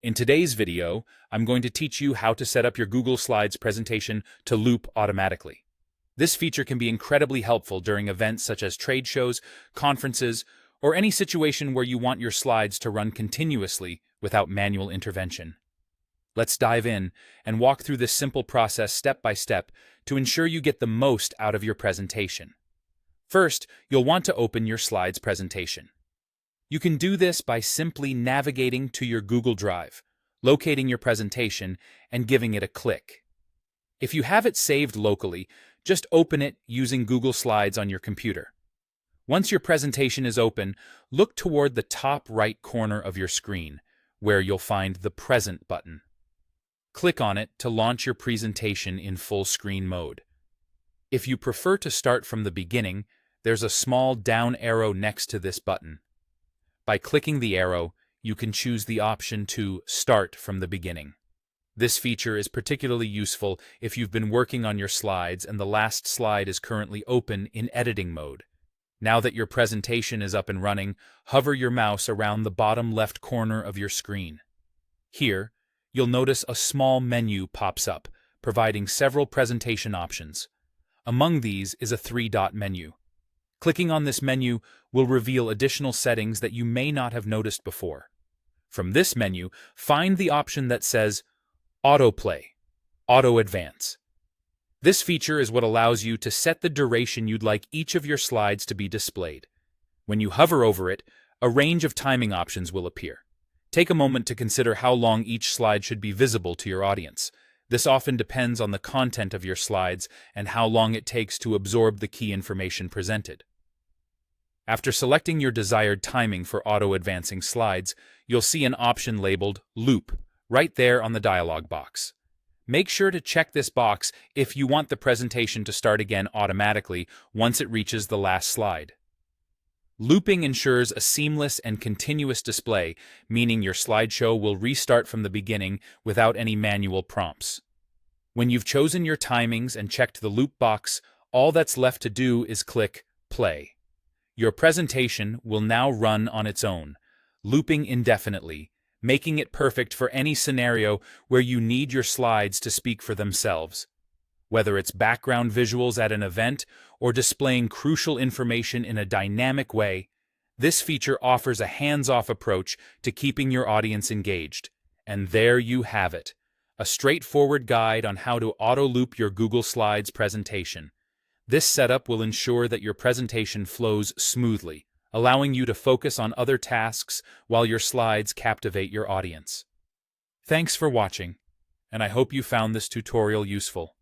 In today's video, I'm going to teach you how to set up your Google Slides presentation to loop automatically. This feature can be incredibly helpful during events such as trade shows, conferences, or any situation where you want your slides to run continuously without manual intervention. Let's dive in and walk through this simple process step by step to ensure you get the most out of your presentation. First, you'll want to open your slides presentation. You can do this by simply navigating to your Google Drive, locating your presentation, and giving it a click. If you have it saved locally, just open it using Google Slides on your computer. Once your presentation is open, look toward the top right corner of your screen, where you'll find the Present button. Click on it to launch your presentation in full screen mode. If you prefer to start from the beginning, there's a small down arrow next to this button. By clicking the arrow, you can choose the option to Start from the beginning. This feature is particularly useful if you've been working on your slides and the last slide is currently open in editing mode. Now that your presentation is up and running, hover your mouse around the bottom left corner of your screen. Here, you'll notice a small menu pops up, providing several presentation options. Among these is a three-dot menu. Clicking on this menu will reveal additional settings that you may not have noticed before. From this menu, find the option that says Autoplay, Auto Advance. This feature is what allows you to set the duration you'd like each of your slides to be displayed. When you hover over it, a range of timing options will appear. Take a moment to consider how long each slide should be visible to your audience. This often depends on the content of your slides and how long it takes to absorb the key information presented. After selecting your desired timing for auto-advancing slides, you'll see an option labeled Loop right there on the dialog box. Make sure to check this box if you want the presentation to start again automatically once it reaches the last slide. Looping ensures a seamless and continuous display, meaning your slideshow will restart from the beginning without any manual prompts. When you've chosen your timings and checked the loop box, all that's left to do is click Play. Your presentation will now run on its own, looping indefinitely, making it perfect for any scenario where you need your slides to speak for themselves. Whether it's background visuals at an event or displaying crucial information in a dynamic way, this feature offers a hands-off approach to keeping your audience engaged. And there you have it, a straightforward guide on how to auto-loop your Google Slides presentation. This setup will ensure that your presentation flows smoothly, allowing you to focus on other tasks while your slides captivate your audience. Thanks for watching, and I hope you found this tutorial useful.